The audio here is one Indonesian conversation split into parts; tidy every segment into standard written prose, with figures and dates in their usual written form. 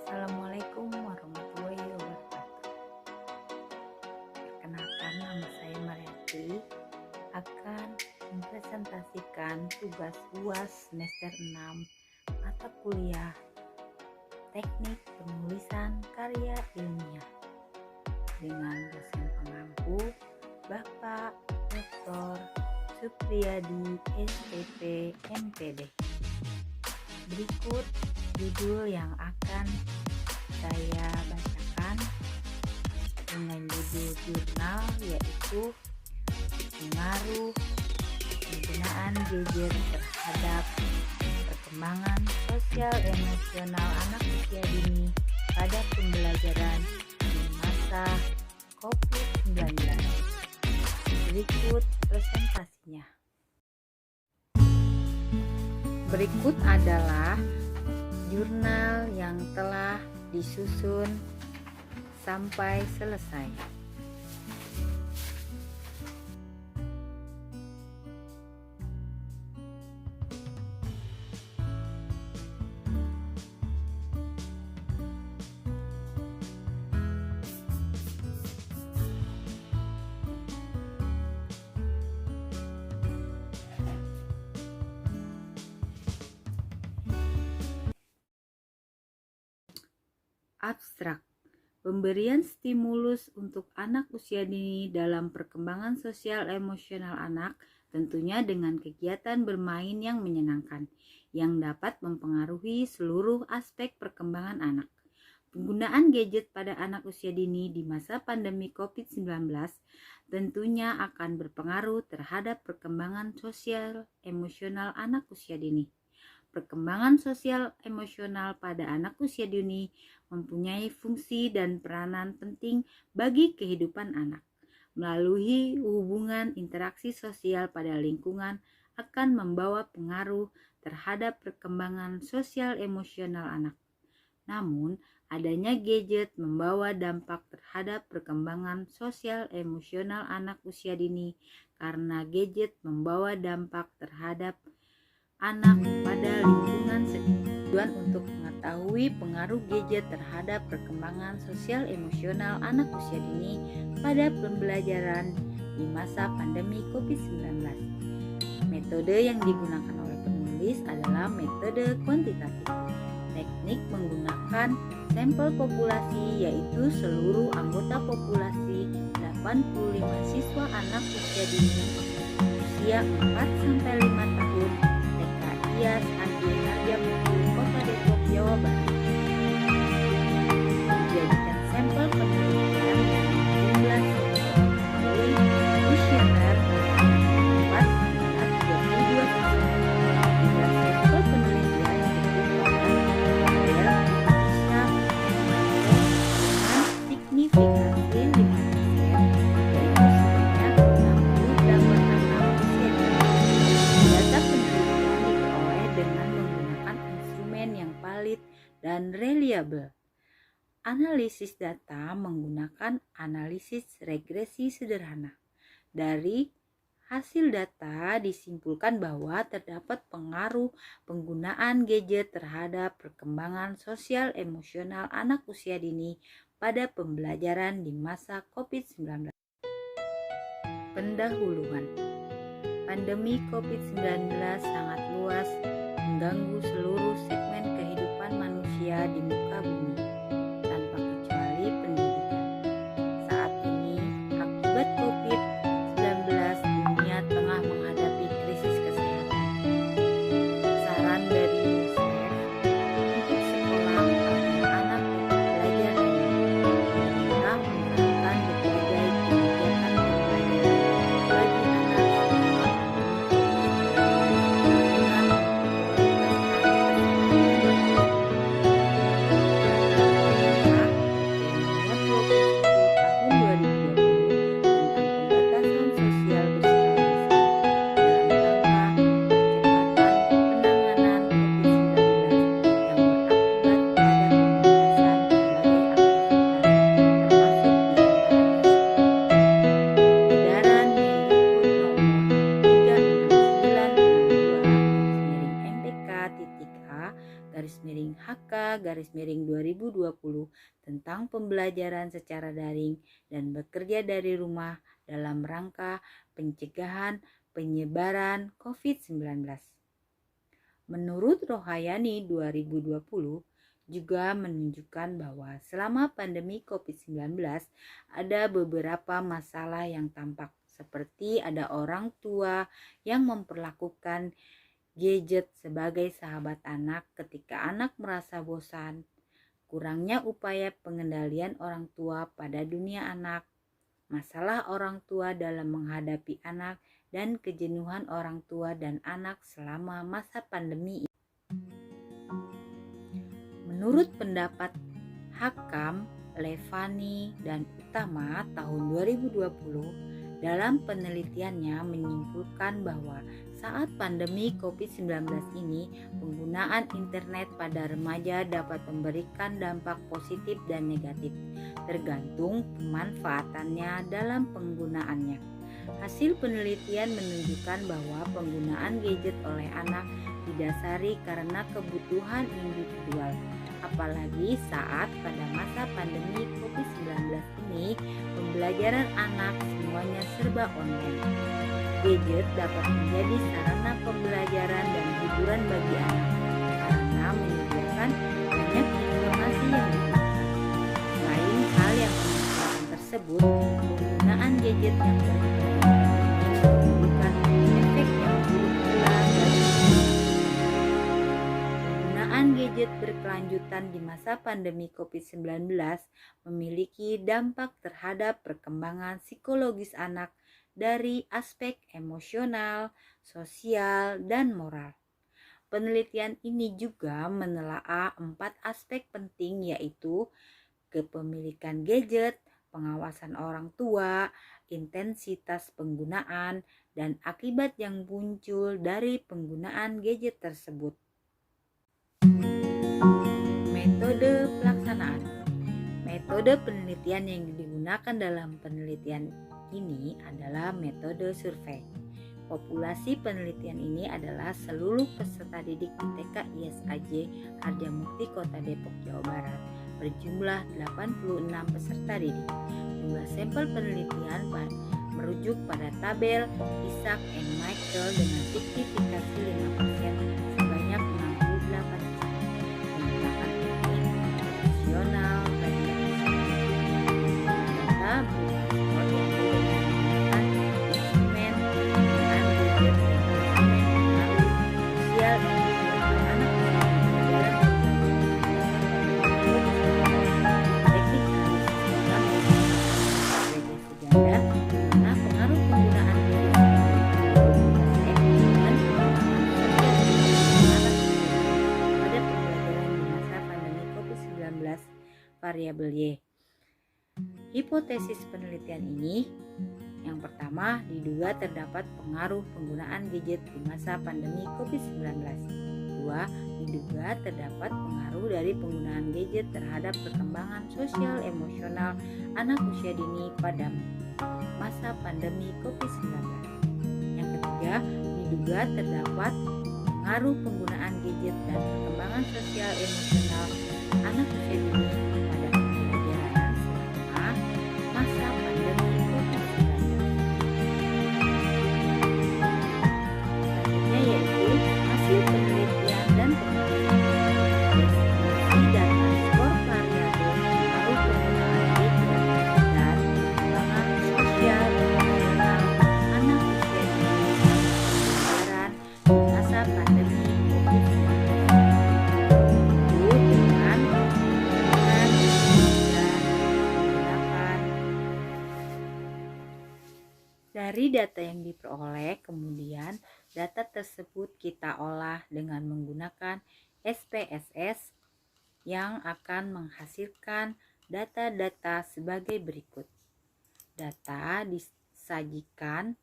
Assalamualaikum warahmatullahi wabarakatuh. Perkenalkan, nama saya Mariati akan mempresentasikan tugas UAS semester 6 mata kuliah Teknik Penulisan Karya Ilmiah dengan dosen pengampu Bapak Dr. Supriyadi SPP MPD. Berikut judul yang akan saya bacakan dengan judul jurnal, yaitu pengaruh penggunaan gadget terhadap perkembangan sosial emosional anak usia dini pada pembelajaran di masa COVID-19. Berikut presentasinya. Berikut adalah jurnal yang telah disusun sampai selesai. Abstrak. Pemberian stimulus untuk anak usia dini dalam perkembangan sosial emosional anak tentunya dengan kegiatan bermain yang menyenangkan yang dapat mempengaruhi seluruh aspek perkembangan anak. Penggunaan gadget pada anak usia dini di masa pandemi COVID-19 tentunya akan berpengaruh terhadap perkembangan sosial emosional anak usia dini. Perkembangan sosial emosional pada anak usia dini mempunyai fungsi dan peranan penting bagi kehidupan anak. Melalui hubungan interaksi sosial pada lingkungan akan membawa pengaruh terhadap perkembangan sosial emosional anak. Namun, adanya gadget membawa dampak terhadap perkembangan sosial emosional anak usia dini karena gadget membawa dampak terhadap anak pada lingkungan sekitar. Tujuan untuk mengetahui pengaruh gadget terhadap perkembangan sosial emosional anak usia dini pada pembelajaran di masa pandemi COVID-19. Metode yang digunakan oleh penulis adalah metode kuantitatif. Teknik menggunakan sampel populasi, yaitu seluruh anggota populasi 85 siswa anak usia dini usia 4-5 tahun IAS AG Harjamukti Kota Depok, Jawa Barat. Dijadikan sampel penelitian jumlah kuesioner anak 4 antara 32 tahun. Jumlah sampel penelitian berjumlah bisa dengan signifikansi 5%, yaitu sebanyak 68 anak usia dini. Data penelitian dengan menggunakan instrumen yang valid dan reliable. Analisis data menggunakan analisis regresi sederhana. Dari hasil data disimpulkan bahwa terdapat pengaruh penggunaan gadget terhadap perkembangan sosial emosional anak usia dini pada pembelajaran di masa COVID-19. Pendahuluan. Pandemi COVID-19 sangat luas mengganggu seluruh segmen kehidupan manusia di muka bumi, tanpa kecuali pendidikan. Saat ini, akibat COVID-19, dunia tengah menghadapi krisis kesehatan. Saran dari UNICEF untuk sekolah agar anak tetap belajar pemerintah menerapkan berbagai kegiatan pembelajaran bagi anak selama pandemi COVID-19. PHK-2020 tentang pembelajaran secara daring dan bekerja dari rumah dalam rangka pencegahan penyebaran COVID-19. Menurut Rohayani 2020 juga menunjukkan bahwa selama pandemi COVID-19 ada beberapa masalah yang tampak, seperti ada orang tua yang memperlakukan gadget sebagai sahabat anak ketika anak merasa bosan, kurangnya upaya pengendalian orang tua pada dunia anak, masalah orang tua dalam menghadapi anak, dan kejenuhan orang tua dan anak selama masa pandemi. Menurut pendapat Hakam, Levani, dan Utama tahun 2020, dalam penelitiannya menyimpulkan bahwa saat pandemi COVID-19 ini, penggunaan internet pada remaja dapat memberikan dampak positif dan negatif, tergantung pemanfaatannya dalam penggunaannya. Hasil penelitian menunjukkan bahwa penggunaan gadget oleh anak didasari karena kebutuhan individual, apalagi saat pada masa pandemi COVID-19 ini pembelajaran anak semuanya serba online. Gadget dapat menjadi sarana pembelajaran dan hiburan bagi anak karena menyediakan banyak informasi yang dibutuhkan. Selain hal yang menyebabkan tersebut, penggunaan gadget yang menimbulkan efek yang buruk pula bagi penggunaan gadget berkelanjutan di masa pandemi COVID-19 memiliki dampak terhadap perkembangan psikologis anak dari aspek emosional, sosial, dan moral. Penelitian ini juga menelaah 4 aspek penting, yaitu kepemilikan gadget, pengawasan orang tua, intensitas penggunaan, dan akibat yang muncul dari penggunaan gadget tersebut. Metode pelaksanaan. Metode penelitian yang digunakan dalam penelitian ini adalah metode survei. Populasi penelitian ini adalah seluruh peserta didik di TK ISAJ Harjamukti Kota Depok, Jawa Barat, berjumlah 86 peserta didik. Jumlah sampel penelitian merujuk pada tabel Isaac and Michael dengan signifikansi 5% sebanyak 68 menggunakan teknik profesional dan data berupa skor yang menggunakan instrumen penggunaan gadget dan instrumen pengaruh sosial individu anak dalam teknik analisis seganda di mana pengaruh penggunaan variabel Y. Hipotesis penelitian ini, yang pertama, diduga terdapat pengaruh penggunaan gadget di masa pandemi COVID-19. Dua, diduga terdapat pengaruh dari penggunaan gadget terhadap perkembangan sosial emosional anak usia dini pada masa pandemi COVID-19. Yang ketiga, diduga terdapat pengaruh penggunaan gadget dan perkembangan sosial emosional anak usia dini pada pembelajaran selama masa pandemi COVID-19. Selanjutnya yaitu hasil penelitian dan penelitian deskripsi data skor variabel pengaruh penggunaan gadget dan perkembangan sosial emosional anak usia dini pembelajaran di masa pandemi COVID-19. Dari data yang diperoleh, kemudian data tersebut kita olah dengan menggunakan SPSS yang akan menghasilkan data-data sebagai berikut. Data disajikan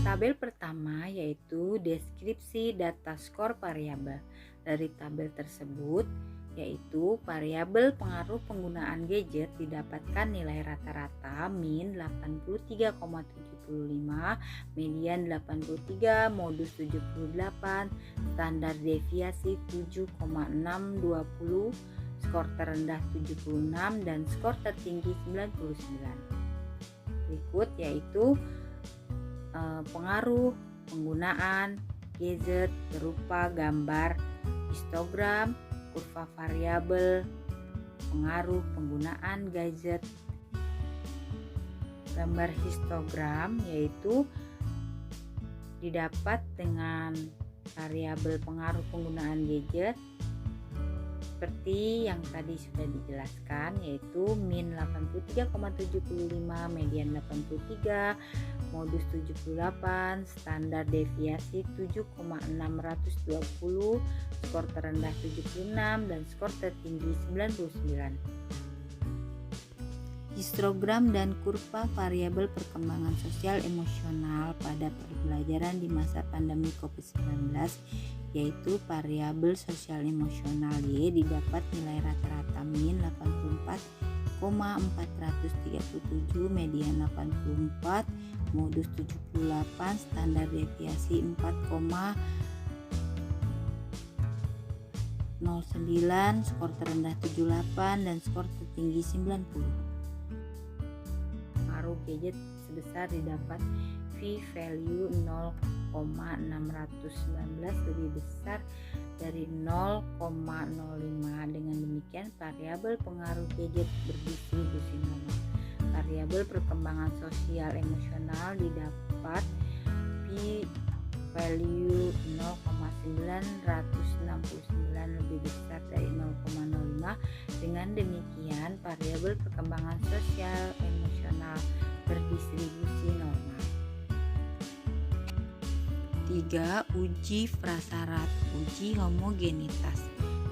tabel pertama yaitu deskripsi data skor variabel. Dari tabel tersebut yaitu variabel pengaruh penggunaan gadget didapatkan nilai rata-rata min 83,7 median 83, modus 78, standar deviasi 7,620, skor terendah 76 dan skor tertinggi 99. Berikut yaitu pengaruh penggunaan gadget berupa gambar, histogram, kurva variabel, pengaruh penggunaan gadget. Gambar histogram yaitu didapat dengan variabel pengaruh penggunaan gadget seperti yang tadi sudah dijelaskan, yaitu min 83,75, median 83, modus 78, standar deviasi 7,620, skor terendah 76 dan skor tertinggi 99. Histogram dan kurva variabel perkembangan sosial emosional pada pembelajaran di masa pandemi COVID-19, yaitu variabel sosial emosional Y didapat nilai rata-rata min 84,437, median 84, modus 78, standar deviasi 4,09, skor terendah 78 dan skor tertinggi 90. Pengaruh gadget sebesar didapat p-value 0,619 lebih besar dari 0,05. Dengan demikian variabel pengaruh gadget berdistribusi normal. Variabel perkembangan sosial emosional didapat p-value 0,969 lebih besar dari 0,05. Dengan demikian variabel perkembangan sosial emosional berdistribusi normal. 3. Uji prasyarat uji homogenitas.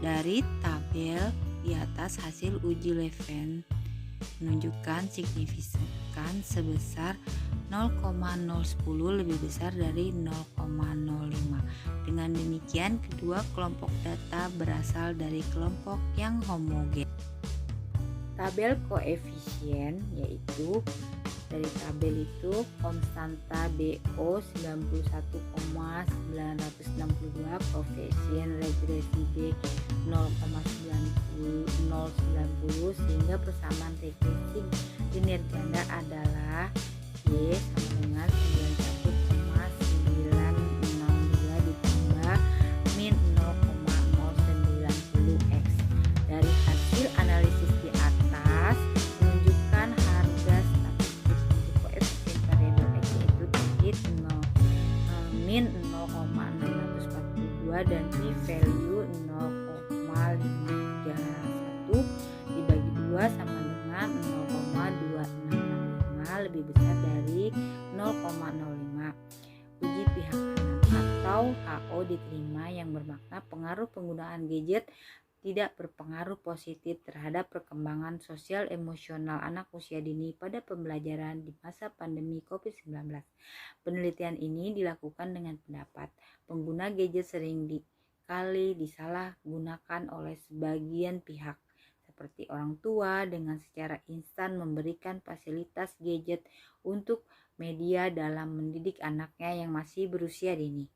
Dari tabel di atas hasil uji Leven menunjukkan signifikan sebesar 0,010 lebih besar dari 0,05. Dengan demikian kedua kelompok data berasal dari kelompok yang homogen. Tabel koefisien yaitu dari tabel itu konstanta BO 91,962, koefisien regresi B 0,90, sehingga persamaan regresi linear ganda adalah Y sama dengan 91,962 ditambah min 0,090 X. Dari hasil analisis di atas menunjukkan harga statistik untuk koefisien variabel X yaitu min 0,642 dan p-value 0,531 dibagi 2 sama dengan 0,2665 lebih besar dari 0,05. Uji pihak kanan atau HO diterima yang bermakna pengaruh penggunaan gadget tidak berpengaruh positif terhadap perkembangan sosial emosional anak usia dini pada pembelajaran di masa pandemi COVID-19. Penelitian ini dilakukan dengan pendapat pengguna gadget sering kali disalahgunakan oleh sebagian pihak seperti orang tua dengan secara instan memberikan fasilitas gadget untuk media dalam mendidik anaknya yang masih berusia dini.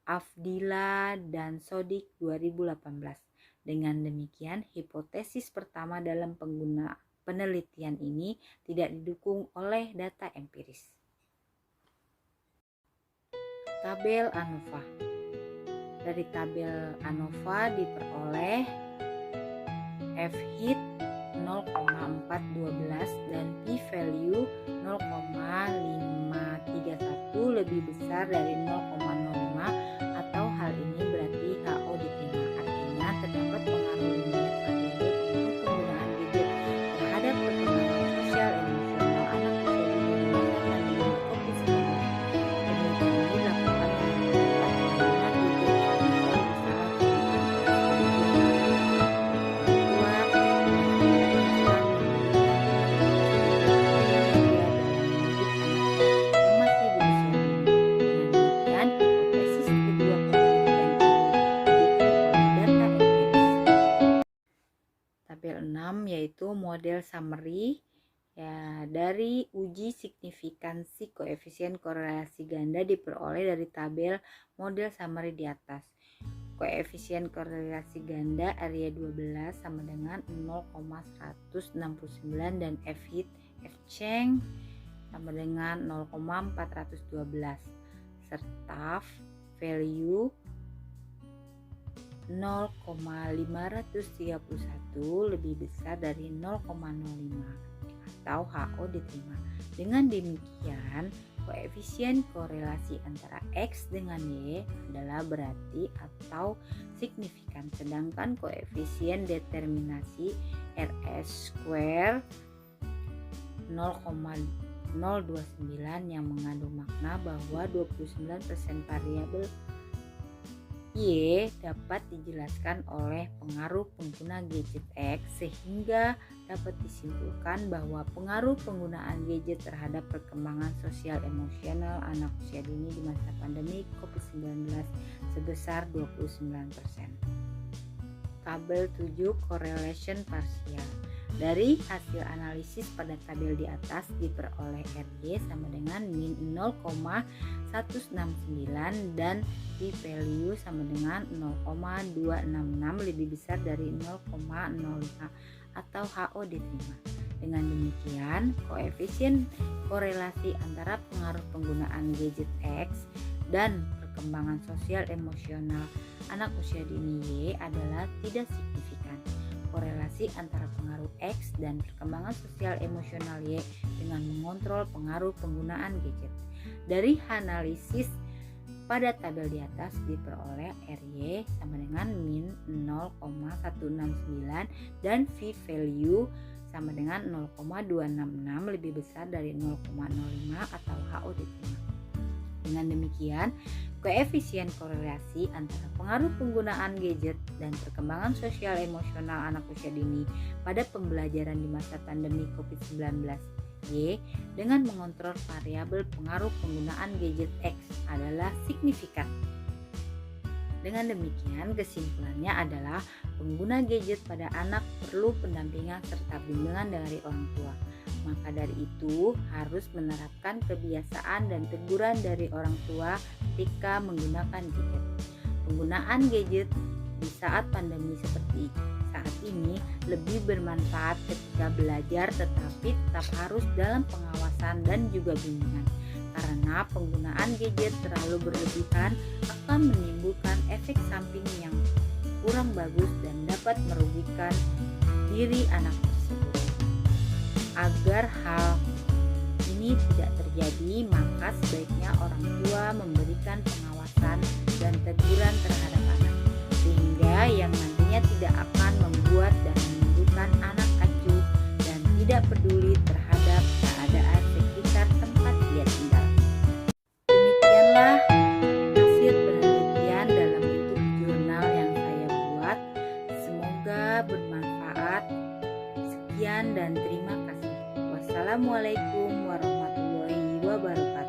Afdila dan Sodik 2018. Dengan demikian, hipotesis pertama dalam penelitian ini tidak didukung oleh data empiris. Tabel ANOVA. Dari tabel ANOVA diperoleh F-hit 0,412 dan p-value 0,531 lebih besar dari 0,05 atau hal ini berarti HO diterima. Artinya terdapat pengaruh linear variabel pengaruh penggunaan gadget terhadap perkembangan sosial emosional anak usia dini di masa pandemi COVID-19. Penelitian ini dilakukan dengan pendapat pengguna gadget yaitu model summary Ya, dari uji signifikansi koefisien korelasi ganda diperoleh dari tabel model summary di atas. Koefisien korelasi ganda area 12 sama dengan 0,169 dan F hit F change sama dengan 0,412 serta value 0,531 lebih besar dari 0,05 atau HO diterima. Dengan demikian, koefisien korelasi antara X dengan Y adalah berarti atau signifikan, sedangkan koefisien determinasi RS square 0,029 yang mengandung makna bahwa 29% variabel Y dapat dijelaskan oleh pengaruh pengguna gadget X, sehingga dapat disimpulkan bahwa pengaruh penggunaan gadget terhadap perkembangan sosial emosional anak usia dini di masa pandemi COVID-19 sebesar 29%. Tabel 7 correlation parsial. Dari hasil analisis pada tabel di atas diperoleh RY sama dengan min 0,169 dan p-value sama dengan 0,266 lebih besar dari 0,05 atau HO diterima. Dengan demikian, koefisien korelasi antara pengaruh penggunaan gadget X dan perkembangan sosial emosional anak usia dini Y adalah tidak signifikan. Korelasi antara pengaruh X dan perkembangan sosial emosional Y dengan mengontrol pengaruh penggunaan gadget. Dari analisis pada tabel di atas diperoleh RY sama dengan min 0,169 dan p-value sama dengan 0,266 lebih besar dari 0,05 atau HO diterima. Dengan demikian, koefisien korelasi antara pengaruh penggunaan gadget dan perkembangan sosial emosional anak usia dini pada pembelajaran di masa pandemi COVID-19 Y dengan mengontrol variabel pengaruh penggunaan gadget X adalah signifikan. Dengan demikian, kesimpulannya adalah pengguna gadget pada anak perlu pendampingan serta bimbingan dari orang tua. Maka dari itu harus menerapkan kebiasaan dan teguran dari orang tua ketika menggunakan gadget. Penggunaan gadget di saat pandemi seperti saat ini lebih bermanfaat ketika belajar, tetapi tetap harus dalam pengawasan dan juga bimbingan. Karena penggunaan gadget terlalu berlebihan akan menimbulkan efek samping yang kurang bagus dan dapat merugikan diri anak tersebut. Agar hal ini tidak terjadi, maka sebaiknya orang tua memberikan pengawasan dan teguran terhadap anak, sehingga yang nantinya tidak akan membuat dan menimbulkan anak acuh dan tidak peduli terhadap keadaan sekitar tempat dia tinggal. Demikianlah hasil penelitian dalam bentuk jurnal yang saya buat. Semoga bermanfaat. Sekian dan terima kasih. Wassalamualaikum warahmatullahi wabarakatuh.